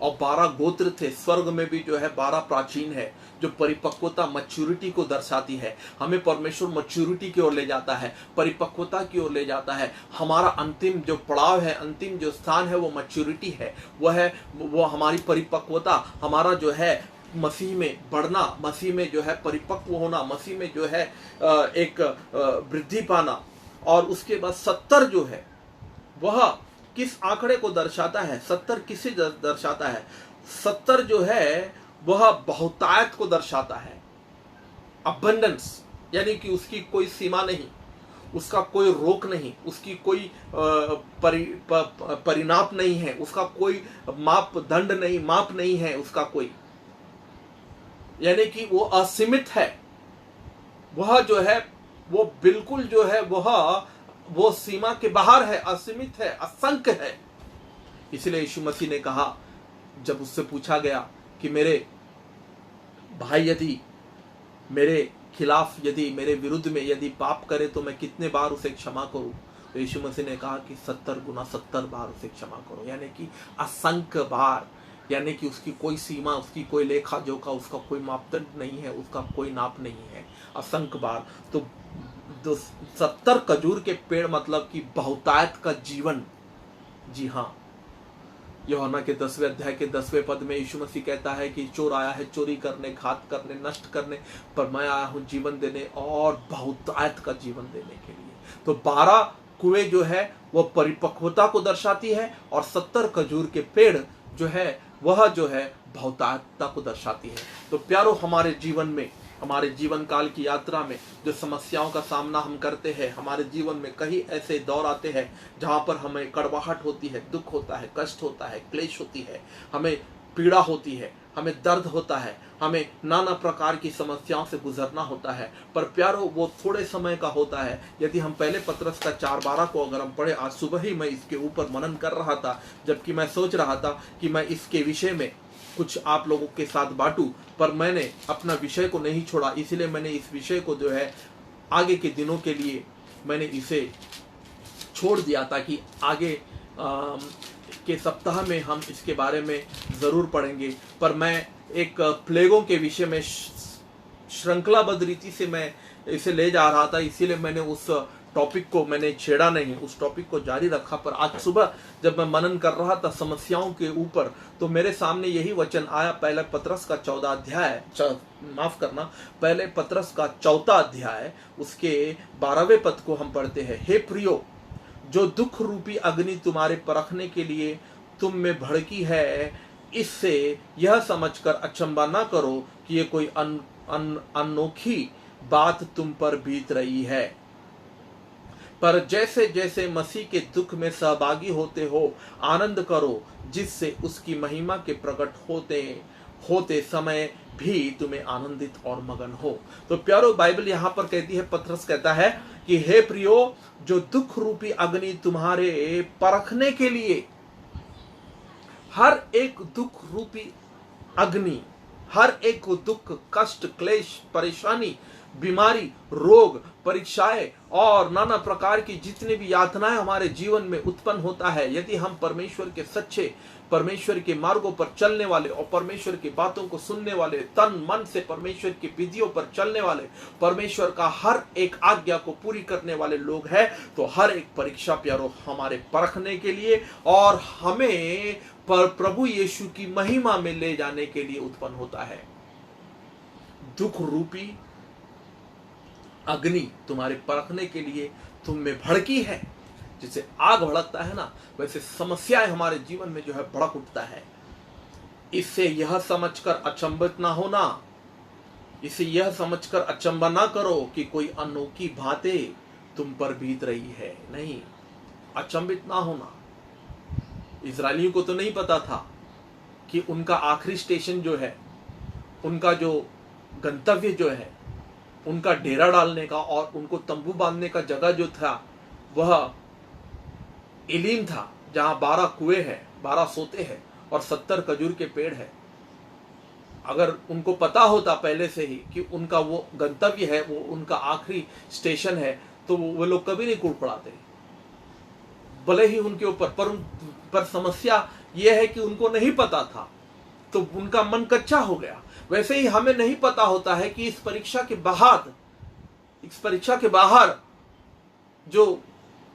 और 12 गोत्र थे। स्वर्ग में भी जो है 12 प्राचीन है, जो परिपक्वता, मैच्योरिटी को दर्शाती है। हमें परमेश्वर मैच्योरिटी की ओर ले जाता है, परिपक्वता की ओर ले जाता है। हमारा अंतिम जो पड़ाव है, अंतिम जो स्थान है वो मैच्योरिटी है, वो हमारी परिपक्वता, हमारा जो है मसीह में बढ़ना, मसीह में जो है परिपक्व होना, मसीह में जो है एक वृद्धि पाना। और उसके बाद 70 जो है वह किस आंकड़े को दर्शाता है? 70 किसे दर्शाता है? 70 जो है वह बहुतायत को दर्शाता है, अबंडेंस, यानी कि उसकी कोई सीमा नहीं, उसका कोई रोक नहीं, उसकी कोई परिनाप नहीं है, उसका कोई मापदंड नहीं, माप नहीं है उसका कोई, यानी कि वो असीमित है। वह जो है वो बिल्कुल जो है वो सीमा के बाहर है, असीमित है, असंख्य है। इसलिए यीशु मसीह ने कहा, जब उससे पूछा गया कि मेरे भाई यदि मेरे खिलाफ, यदि मेरे विरुद्ध में यदि पाप करे तो मैं कितने बार उसे क्षमा करूं? तो यीशु मसीह ने कहा कि 70 गुना 70 बार उसे क्षमा करो, यानी कि असंख्य बार, यानी कि उसकी कोई सीमा, उसकी कोई लेखा जोखा, उसका कोई मापदंड नहीं है, उसका कोई नाप नहीं है, असंख्य बार। तो 70 खजूर के पेड़ मतलब कि बहुतायत का जीवन। जी हाँ, यूहन्ना के 10वें अध्याय के 10वें पद में यीशु मसीह कहता है कि चोर आया है चोरी करने, घात करने, नष्ट करने, पर मैं आया हूं जीवन देने और बहुतायत का जीवन देने के लिए। तो 12 कुएं जो है वो परिपक्वता को दर्शाती है और 70 खजूर के पेड़ जो है वह जो है बहुतायतता को दर्शाती है। तो प्यारो, हमारे जीवन में, हमारे जीवन काल की यात्रा में जो समस्याओं का सामना हम करते हैं, हमारे जीवन में कई ऐसे दौर आते हैं जहां पर हमें कड़वाहट होती है, दुख होता है, कष्ट होता है, क्लेश होती है, हमें पीड़ा होती है, हमें दर्द होता है, हमें नाना प्रकार की समस्याओं से गुजरना होता है। पर प्यारो, वो थोड़े समय का होता है। यदि हम पहले पत्रस का 4:12 को अगर हम पढ़े, आज सुबह ही मैं इसके ऊपर मनन कर रहा था, जबकि मैं सोच रहा था कि मैं इसके विषय में कुछ आप लोगों के साथ बांटूं, पर मैंने अपना विषय को नहीं छोड़ा। इसलिए मैंने इस विषय को जो है आगे के दिनों के लिए मैंने इसे छोड़ दिया, ताकि आगे के सप्ताह में हम इसके बारे में जरूर पढ़ेंगे। पर मैं एक प्लेगों के विषय में श्रृंखलाबद्ध रीति से मैं इसे ले जा रहा था, इसीलिए मैंने उस टॉपिक को मैंने छेड़ा नहीं, उस टॉपिक को जारी रखा। पर आज सुबह जब मैं मनन कर रहा था समस्याओं के ऊपर, तो मेरे सामने यही वचन आया। पहले पत्रस का 14 अध्याय, माफ करना, पहले पत्रस का 4 अध्याय उसके 12वें पद को हम पढ़ते हैं। हे प्रियो, जो दुख रूपी अग्नि तुम्हारे परखने के लिए तुम में भड़की है, इससे यह समझकर अचंभा न करो कि ये कोई अनोखी बात तुम पर बीत रही है। पर जैसे जैसे मसीह के दुख में सहभागी होते हो, आनंद करो, जिससे उसकी महिमा के प्रकट होते समय भी तुम्हें आनंदित और मगन हो। तो प्यारो, बाइबल यहां पर कहती है, पत्रस कहता है कि हे प्रियो, जो दुख रूपी अग्नि तुम्हारे परखने के लिए, हर एक दुख रूपी अग्नि, हर एक दुख, कष्ट, क्लेश, परेशानी बीमारी, रोग, परीक्षाएं और नाना प्रकार की जितने भी यातनाएं हमारे जीवन में उत्पन्न होता है, यदि हम परमेश्वर के सच्चे, परमेश्वर के मार्गों पर चलने वाले और परमेश्वर की बातों को सुनने वाले, तन मन से परमेश्वर की विधियों पर चलने वाले, परमेश्वर का हर एक आज्ञा को पूरी करने वाले लोग हैं, तो हर एक परीक्षा प्यारो हमारे परखने के लिए और हमें पर प्रभु यीशु की महिमा में ले जाने के लिए उत्पन्न होता है। दुख रूपी अग्नि तुम्हारे परखने के लिए तुम में भड़की है। जैसे आग भड़कता है ना, वैसे समस्याएं हमारे जीवन में जो है भड़क उठता है। इससे यह समझकर अचंभित ना होना, इसे यह समझकर अचंभा ना करो कि कोई अनोखी बातें तुम पर बीत रही है। नहीं, अचंभित ना होना। इजरायलियों को तो नहीं पता था कि उनका आखिरी स्टेशन जो है, उनका जो गंतव्य जो है, उनका डेरा डालने का और उनको तंबू बांधने का जगह जो था वह इलीम था, जहां 12 कुएं हैं, 12 सोते हैं और 70 खजूर के पेड़ है। अगर उनको पता होता पहले से ही कि उनका वो गंतव्य है, वो उनका आखिरी स्टेशन है, तो वो लोग कभी नहीं कूद पड़ाते, भले ही उनके ऊपर। पर समस्या यह है कि उनको नहीं पता था, तो उनका मन कच्चा हो गया। वैसे ही हमें नहीं पता होता है कि इस परीक्षा के बाहर जो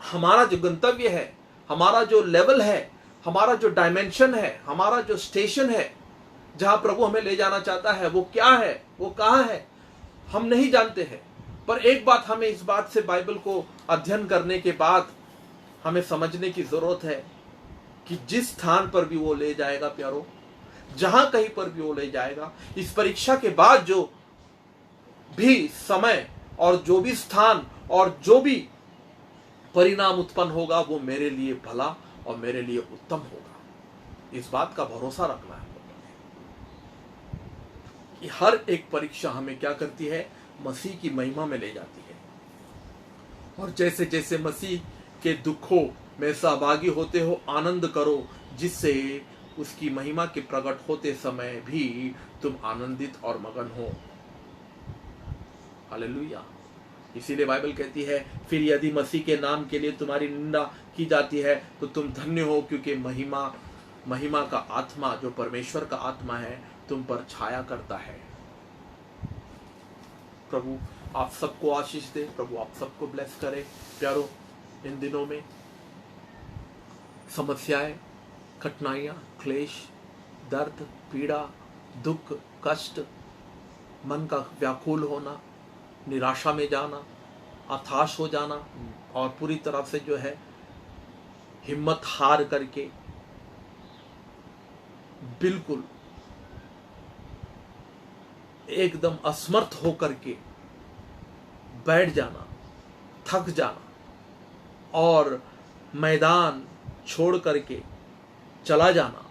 हमारा जो गंतव्य है, हमारा जो लेवल है, हमारा जो डायमेंशन है, हमारा जो स्टेशन है, जहां प्रभु हमें ले जाना चाहता है, वो क्या है, वो कहां है, हम नहीं जानते हैं। पर एक बात हमें इस बात से बाइबल को अध्ययन करने के बाद हमें समझने की जरूरत है कि जिस स्थान पर भी वो ले जाएगा प्यारो, जहां कहीं पर भी वो ले जाएगा, इस परीक्षा के बाद जो भी समय और जो भी स्थान और जो भी परिणाम उत्पन्न होगा, वो मेरे लिए भला और मेरे लिए उत्तम होगा। इस बात का भरोसा रखना है कि हर एक परीक्षा हमें क्या करती है, मसीह की महिमा में ले जाती है। और जैसे जैसे मसीह के दुखों में सहभागी होते हो, आनंद करो, जिससे उसकी महिमा के प्रकट होते समय भी तुम आनंदित और मगन हो। हालेलुया। इसीलिए बाइबल कहती है, फिर यदि मसीह के नाम के लिए तुम्हारी निंदा की जाती है तो तुम धन्य हो, क्योंकि महिमा का आत्मा, जो परमेश्वर का आत्मा है, तुम पर छाया करता है। प्रभु आप सबको आशीष दे, प्रभु आप सबको ब्लेस करे। प्यारो, इन दिनों में समस्याएं, कठिनाइयां, क्लेश, दर्द, पीड़ा, दुख, कष्ट, मन का व्याकुल होना, निराशा में जाना, हताश हो जाना और पूरी तरह से जो है हिम्मत हार करके बिल्कुल एकदम असमर्थ होकर के बैठ जाना, थक जाना और मैदान छोड़ करके चला जाना,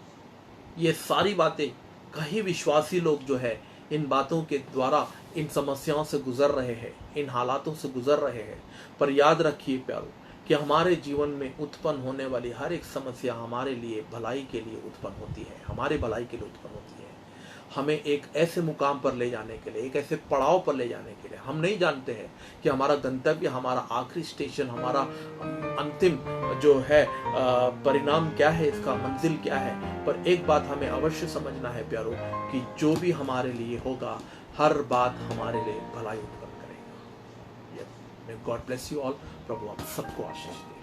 ये सारी बातें कई विश्वासी लोग जो है इन बातों के द्वारा इन समस्याओं से गुजर रहे हैं, इन हालातों से गुजर रहे हैं। पर याद रखिए प्यारो कि हमारे जीवन में उत्पन्न होने वाली हर एक समस्या हमारे लिए भलाई के लिए उत्पन्न होती है, हमारे भलाई के लिए उत्पन्न होती है। हमें एक ऐसे मुकाम पर ले जाने के लिए, एक ऐसे पड़ाव पर ले जाने के लिए। हम नहीं जानते हैं कि हमारा गंतव्य, हमारा आखिरी स्टेशन, हमारा अंतिम जो है परिणाम क्या है, इसका मंजिल क्या है। पर एक बात हमें अवश्य समझना है प्यारो कि जो भी हमारे लिए होगा, हर बात हमारे लिए भलाई उत्पन्न करेगा। May God bless you all. प्रभु आप सबको आशीष दे।